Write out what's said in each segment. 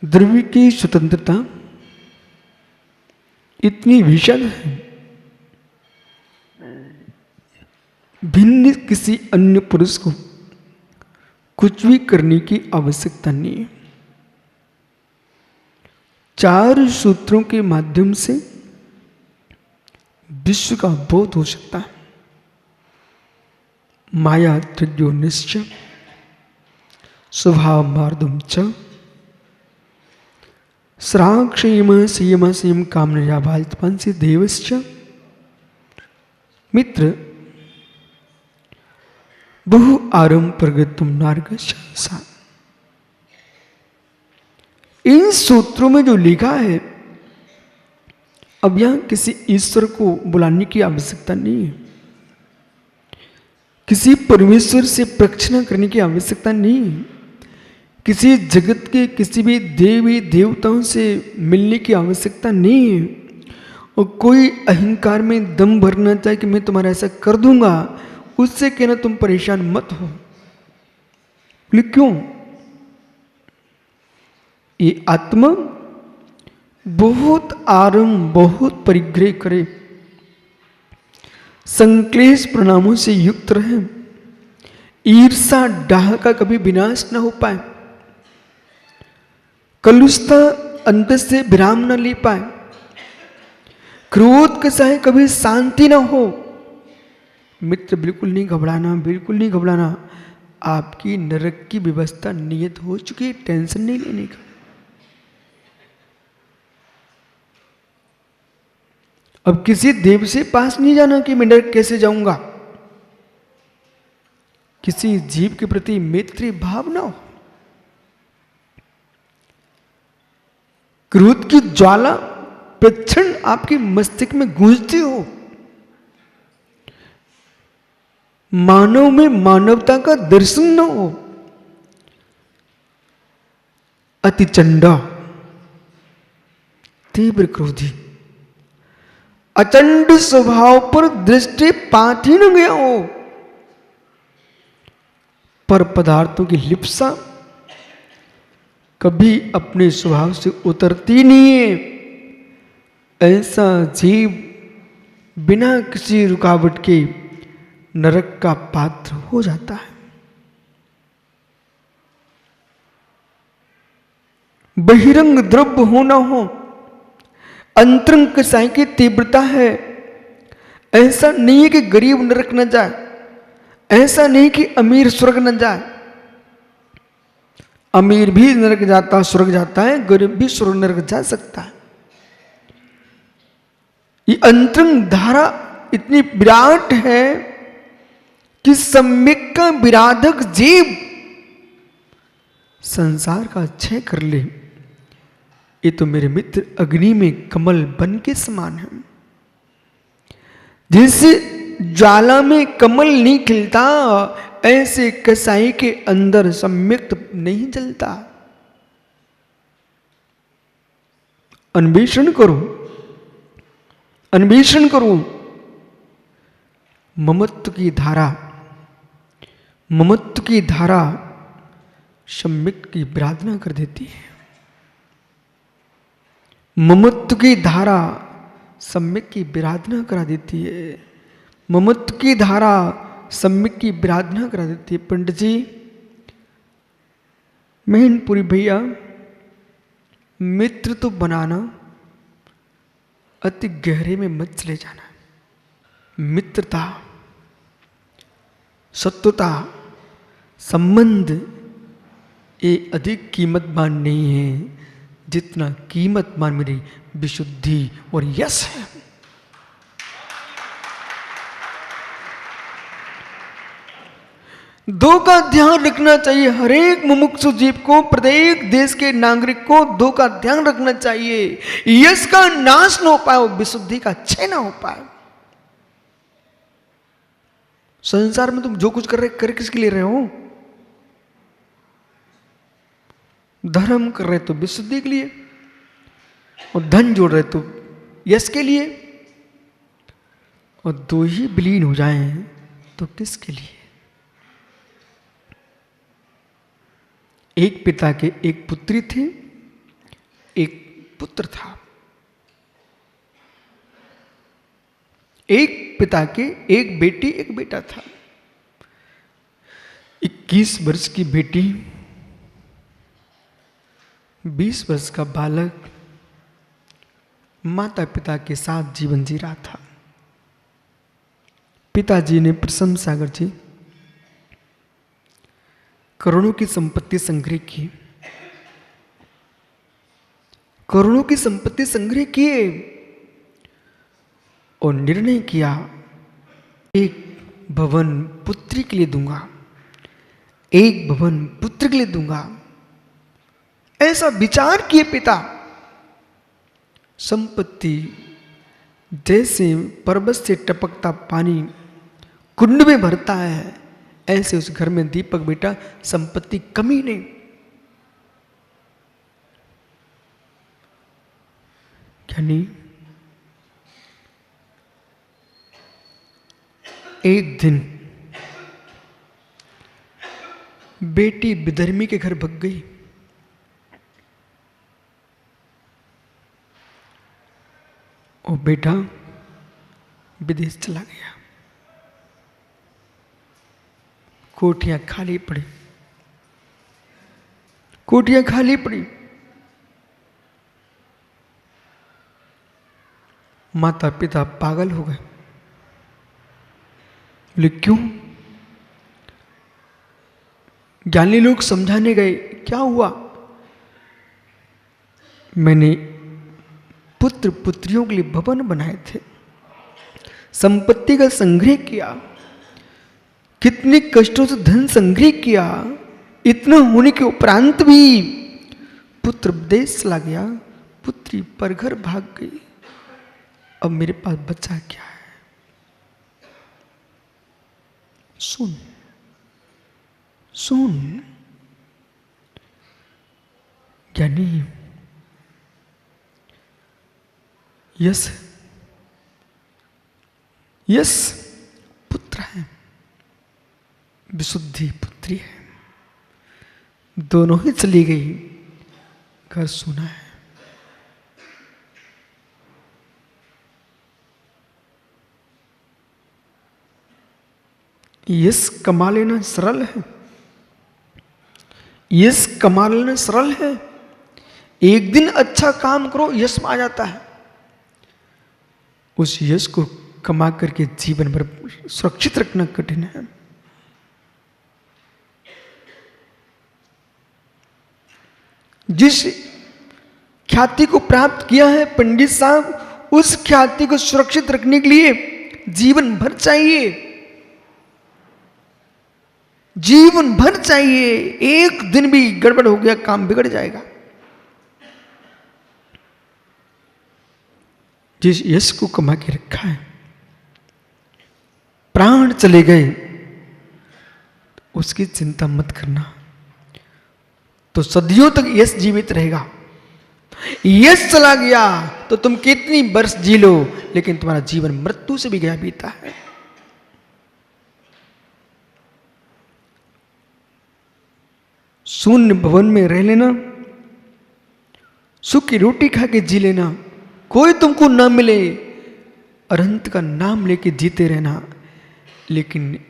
द्रव्य की स्वतंत्रता इतनी विशाल है, भिन्न किसी अन्य पुरुष को कुछ भी करने की आवश्यकता नहीं है। 4 सूत्रों के माध्यम से विश्व का बोध हो सकता है। माया त्रिज्यो निश्चय स्वभाव मार्दम च श्राक्षेम संयम संयम कामनया बालतपंसी देवश्च। मित्र, बहु आरंभ प्रगतुम नार्गशंसा। इन सूत्रों में जो लिखा है, अब यहां किसी ईश्वर को बुलाने की आवश्यकता नहीं है, किसी परमेश्वर से प्रक्षणा करने की आवश्यकता नहीं है, किसी जगत के किसी भी देवी देवताओं से मिलने की आवश्यकता नहीं है, और कोई अहंकार में दम भरना चाहे कि मैं तुम्हारा ऐसा कर दूंगा, उससे कहना तुम परेशान मत हो। बोले क्यों? ये आत्मा बहुत आरंभ, बहुत परिग्रह करे, संक्लेश परिणामों से युक्त रहे, ईर्षा डाह का कभी विनाश न हो पाए, कलुषता अंत से विराम न ले पाए, क्रोध के चाहे कभी शांति न हो। मित्र, बिल्कुल नहीं घबराना, बिल्कुल नहीं घबराना। आपकी नरक की व्यवस्था नियत हो चुकी है, टेंशन नहीं लेने का। अब किसी देव से पास नहीं जाना कि मैं नरक कैसे जाऊंगा। किसी जीव के प्रति मैत्री भाव ना हो। क्रोध की ज्वाला प्रक्षण आपके मस्तिष्क में गूंजती हो, मानव में मानवता का दर्शन न हो। अति चंडा, तीव्र क्रोधी, अचंड स्वभाव पर दृष्टि पात ही न गया हो, पर पदार्थों की लिप्सा कभी अपने स्वभाव से उतरती नहीं है। ऐसा जीव बिना किसी रुकावट के नरक का पात्र हो जाता है। बहिरंग द्रव्य हो न हो, अंतरंग कसाई की तीव्रता है। ऐसा नहीं है कि गरीब नरक न जाए, ऐसा नहीं कि अमीर स्वर्ग न जाए। अमीर भी नरक जाता, स्वर्ग जाता है, गरीब भी स्वर्ग नरक जा सकता है। ये अंतरंग धारा इतनी विराट है कि सम्यक का विराधक जीव संसार का क्षय कर ले। ये तो मेरे मित्र अग्नि में कमल बन के समान है। जैसे ज्वाला में कमल नहीं खिलता, ऐसे कसाई के अंदर सम्यक नहीं जलता। अन्वेषण करो, अन्वेषण करो। ममत्व की धारा, ममत्व की धारा सम्यक की विराधना कर देती है। ममत्व की धारा सम्यक की विराधना करा देती है। ममत्व की धारा सम्यक की विराधना करा देती है। पंडित जी, मैनपुरी भैया, मित्र तो बनाना, अति गहरे में मत चले जाना। मित्रता, सत्वता, संबंध ये अधिक कीमतमान नहीं है जितना कीमतमान मेरी विशुद्धि और यश है। दो का ध्यान रखना चाहिए। हर एक मुमुक्षु जीव को, प्रत्येक देश के नागरिक को दो का ध्यान रखना चाहिए। यश का नाश न हो पाए और विशुद्धि का क्षय न हो पाए। संसार में तुम जो कुछ कर रहे, कर किसके लिए रहे हो? धर्म कर रहे तो विशुद्धि के लिए, और धन जोड़ रहे तो यश के लिए, और दो ही विलीन हो जाएं तो किसके लिए? एक पिता के एक पुत्री थी, एक पुत्र था। एक पिता के एक बेटी एक बेटा था। 21 वर्ष की बेटी, 20 वर्ष का बालक माता पिता के साथ जीवन जी रहा था। पिताजी ने प्रसन्न सागर जी करोड़ों की संपत्ति संग्रह की, करोड़ों की संपत्ति संग्रह किए और निर्णय किया एक भवन पुत्री के लिए दूंगा, एक भवन पुत्र के लिए दूंगा। ऐसा विचार किए पिता। संपत्ति जैसे पर्वत से टपकता पानी कुंड में भरता है, ऐसे उस घर में दीपक बेटा संपत्ति कमी नहीं। यानी एक दिन बेटी विधर्मी के घर भग गई। और बेटा विदेश चला गया। कोठियां खाली पड़ी, कोठियां खाली पड़ी। माता पिता पागल हो गए। बोले क्यों? ज्ञानी लोग समझाने गए, क्या हुआ? मैंने पुत्र पुत्रियों के लिए भवन बनाए थे, संपत्ति का संग्रह किया, कितने कष्टों से धन संग्रह किया, इतना होने के उपरांत भी पुत्र विदेश चला गया, पुत्री परघर भाग गई। अब मेरे पास बचा क्या है? सुन सुन ज्ञानी, यस यस पुत्र है, विशुद्धि पुत्री है, दोनों ही चली गई, घर सुना है। यस कमा लेना सरल है, यस कमा लेना सरल है। एक दिन अच्छा काम करो, यश आ जाता है। उस यश को कमा करके जीवन भर सुरक्षित रखना कठिन है। जिस ख्याति को प्राप्त किया है पंडित साहब, उस ख्याति को सुरक्षित रखने के लिए जीवन भर चाहिए, जीवन भर चाहिए। एक दिन भी गड़बड़ हो गया, काम बिगड़ जाएगा। जिस यश को कमा के रखा है, प्राण चले गए, उसकी चिंता मत करना, तो सदियों तक यश जीवित रहेगा। यश चला गया तो तुम कितनी वर्ष जी लो, लेकिन तुम्हारा जीवन मृत्यु से भी गया बीता है। शून्य भवन में रह लेना, सुख की रोटी खा के जी लेना, कोई तुमको ना मिले, अनंत का नाम लेके जीते रहना। लेकिन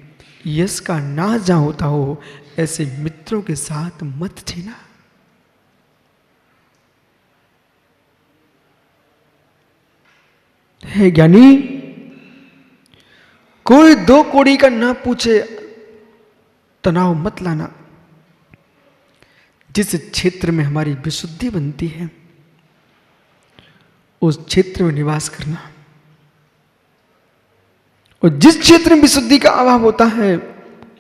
यश का नाश जहां होता हो, ऐसे मित्रों के साथ मत जीना। है ज्ञानी, कोई दो कौड़ी का ना पूछे, तनाव मत लाना। जिस क्षेत्र में हमारी विशुद्धि बनती है, उस क्षेत्र में निवास करना, और जिस क्षेत्र में विशुद्धि का अभाव होता है,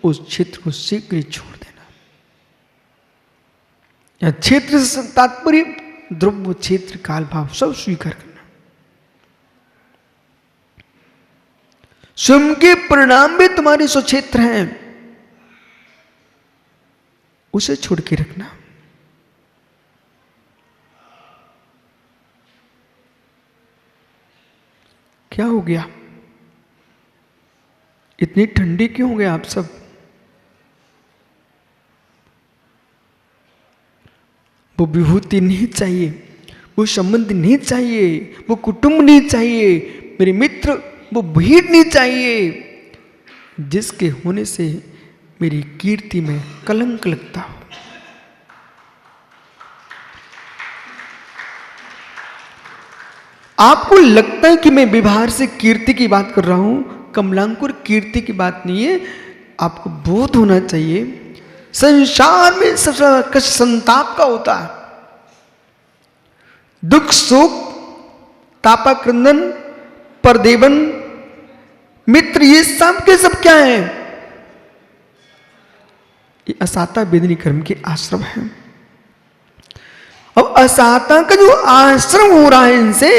उस क्षेत्र को शीघ्र ही छोड़ देना। या क्षेत्र से तात्पर्य द्रव्य, क्षेत्र, काल भाव सब स्वीकार करना। स्वयं के परिणाम भी तुम्हारे स्वक्षेत्र हैं, उसे छोड़ के रखना। क्या हो गया? इतनी ठंडी क्यों हो गए आप सब? वो विभूति नहीं चाहिए, वो संबंध नहीं चाहिए, वो कुटुंब नहीं चाहिए, मेरे मित्र, वो भीड़ नहीं चाहिए जिसके होने से मेरी कीर्ति में कलंक लगता हो। आपको लगता है कि मैं व्यवहार से कीर्ति की बात कर रहा हूं, कमलांकुर कीर्ति की बात नहीं है। आपको बोध होना चाहिए संसार में सबसे ज्यादा कष्ट संताप का होता है। दुख सुख, तापा क्रंदन, परदेवन, मित्र, ये सब के सब क्या है? ये असाता वेदनी कर्म के आश्रम है। अब असाता का जो आश्रम हो रहा है इनसे,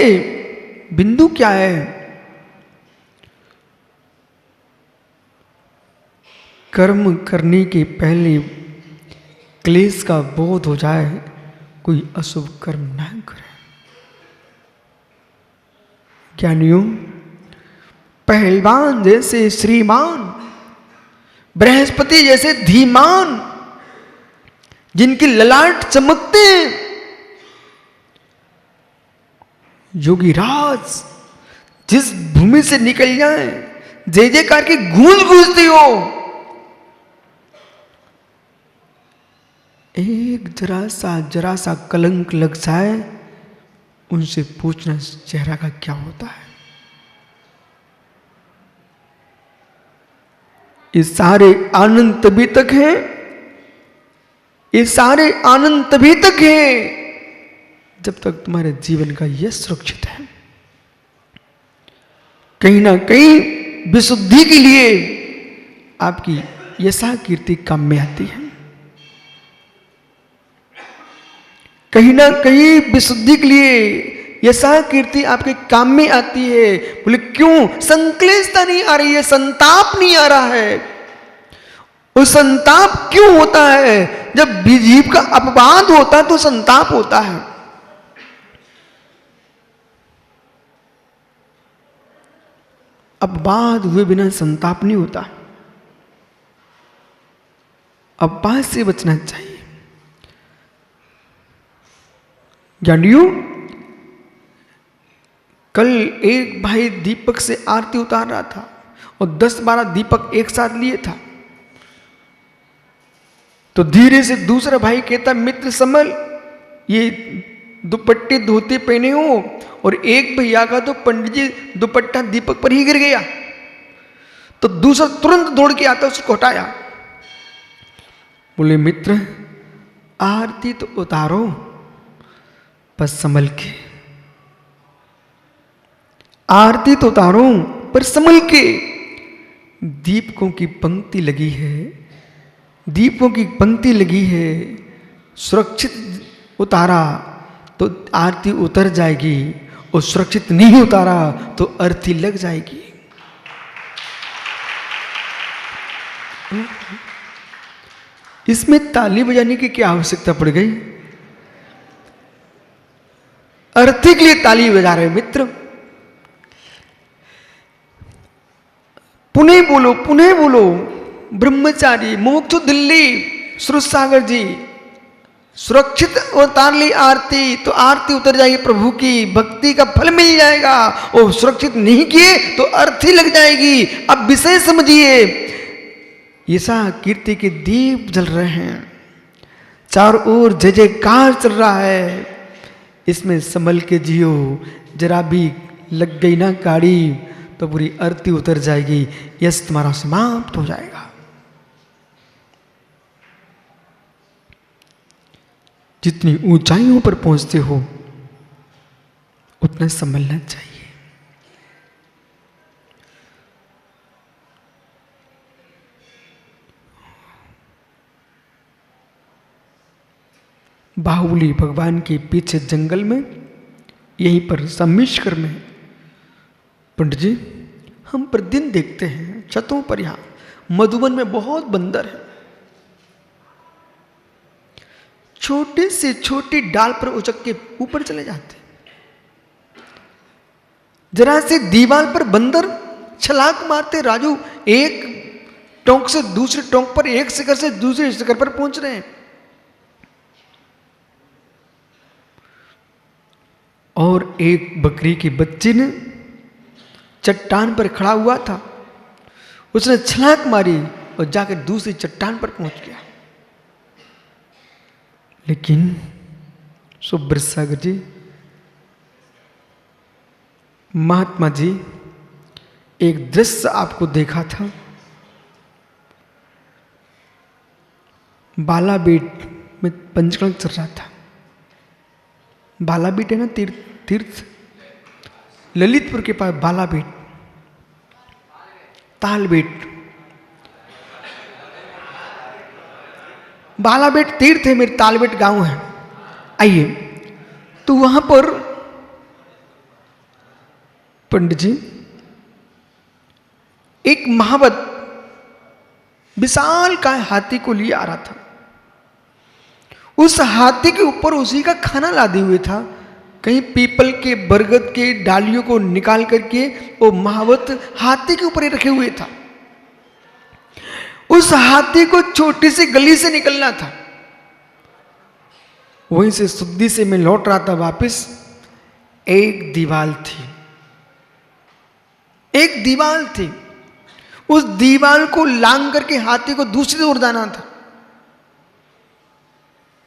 बिंदु क्या है? कर्म करने के पहले क्लेश का बोध हो जाए, कोई अशुभ कर्म ना करे। ज्ञानियों, पहलवान जैसे श्रीमान, बृहस्पति जैसे धीमान, जिनकी ललाट चमकते हैं, योगीराज जिस भूमि से निकल जाए जय जयकार की गूंज गूंजती हो, एक जरा सा कलंक लग जाए, उनसे पूछना चेहरा का क्या होता है। ये सारे आनंद तभी तक हैं, ये सारे आनंद तभी तक हैं जब तक तुम्हारे जीवन का यश सुरक्षित है। कहीं ना कहीं विशुद्धि के लिए आपकी यशा कीर्ति काम में आती है। कहीं ना कहीं विशुद्धि के लिए यशा कीर्ति आपके काम में आती है। बोले क्यों? संक्लेशता नहीं आ रही है, संताप नहीं आ रहा है। वो संताप क्यों होता है? जब जीव का अपवाद होता है तो संताप होता है। अपवाद हुए बिना संताप नहीं होता। अपवाद से बचना चाहिए। ज्ञानियों, कल एक भाई दीपक से आरती उतार रहा था और 10-12 दीपक एक साथ लिए था। तो धीरे से दूसरा भाई कहता, मित्र संभल, ये दुपट्टे धोती पहने हो। और एक भैया का तो पंडित जी दुपट्टा दीपक पर ही गिर गया। तो दूसरा तुरंत दौड़ के आता, उसको हटाया। बोले मित्र, आरती तो उतारो पर संभल के, आरती तो उतारो पर संभल के। दीपकों की पंक्ति लगी है, दीपों की पंक्ति लगी है, सुरक्षित उतारा तो आरती उतर जाएगी, और सुरक्षित नहीं उतारा तो अर्थी लग जाएगी। इसमें ताली बजाने की क्या आवश्यकता पड़ गई? अर्थी के लिए ताली बजा रहे मित्र। पुनः बोलो, पुनः बोलो। ब्रह्मचारी, मोक्ष दिल्ली, श्रुत सागर जी, सुरक्षित उतार ली आरती तो आरती उतर जाएगी, प्रभु की भक्ति का फल मिल जाएगा। और सुरक्षित नहीं किए तो अर्थी लग जाएगी। अब विषय समझिए, यशा कीर्ति के दीप जल रहे हैं, चारों ओर जय जयकार चल रहा है। इसमें संभल के जियो, जरा भी लग गई ना काड़ी तो पूरी आरती उतर जाएगी, यश तुम्हारा समाप्त हो जाएगा। जितनी ऊंचाइयों पर पहुंचते हो उतना संभलना चाहिए। बाहुबली भगवान के पीछे जंगल में, यहीं पर सम्मिश्र में, पंडित जी हम प्रतिदिन देखते हैं छतों पर, यहां मधुबन में बहुत बंदर है। छोटे से छोटी डाल पर उचक के ऊपर चले जाते। जरा से दीवार पर बंदर छलाक मारते राजू, एक टोंक से दूसरे टोंक पर, एक शिखर से दूसरे शिखर पर पहुंच रहे हैं। और एक बकरी के बच्चे ने चट्टान पर खड़ा हुआ था, उसने छलांग मारी और जाकर दूसरी चट्टान पर पहुंच गया। लेकिन सुब्रसागर जी, महात्मा जी, एक दृश्य आपको देखा था। बालाबेट में पंचकर्म चल रहा था। बालाबेट है ना, तीर्थ ललितपुर के पास बालाबेट, तालबेट। बालाबेट तीर्थ है, मेरे तालबेट गांव है। आइए, तो वहां पर पंडित जी एक महावत विशाल काय हाथी को लिए आ रहा था। उस हाथी के ऊपर उसी का खाना लादे हुए था। कहीं पीपल के बरगद के डालियों को निकाल करके वो महावत हाथी के ऊपर ही रखे हुए था। उस हाथी को छोटी सी गली से निकलना था। वहीं से सुद्दी से मैं लौट रहा था वापस। एक दीवाल थी, एक दीवाल थी। उस दीवाल को लांग करके हाथी को दूसरी ओर जाना था।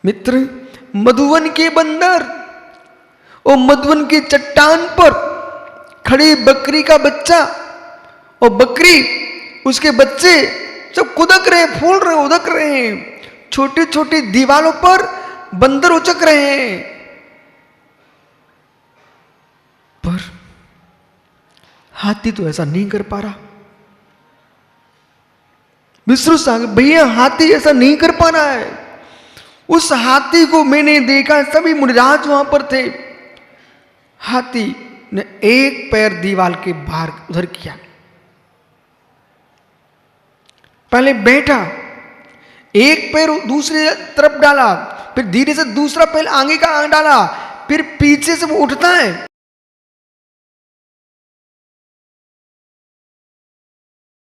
मित्र, मधुवन के बंदर और मधुवन की चट्टान पर खड़ी बकरी का बच्चा और बकरी, उसके बच्चे सब कुदक रहे, फूल रहे, उदक रहे हैं। छोटी छोटी दीवालों पर बंदर उचक रहे हैं। पर हाथी तो ऐसा नहीं कर पा रहा। विष्णु सागर भैया, हाथी ऐसा नहीं कर पा रहा है। उस हाथी को मैंने देखा, सभी मुनिराज वहां पर थे। हाथी ने एक पैर दीवाल के बाहर उधर किया, पहले बैठा, एक पैर दूसरी तरफ डाला, फिर धीरे से दूसरा पैर आगे का डाला, फिर पीछे से वो उठता है।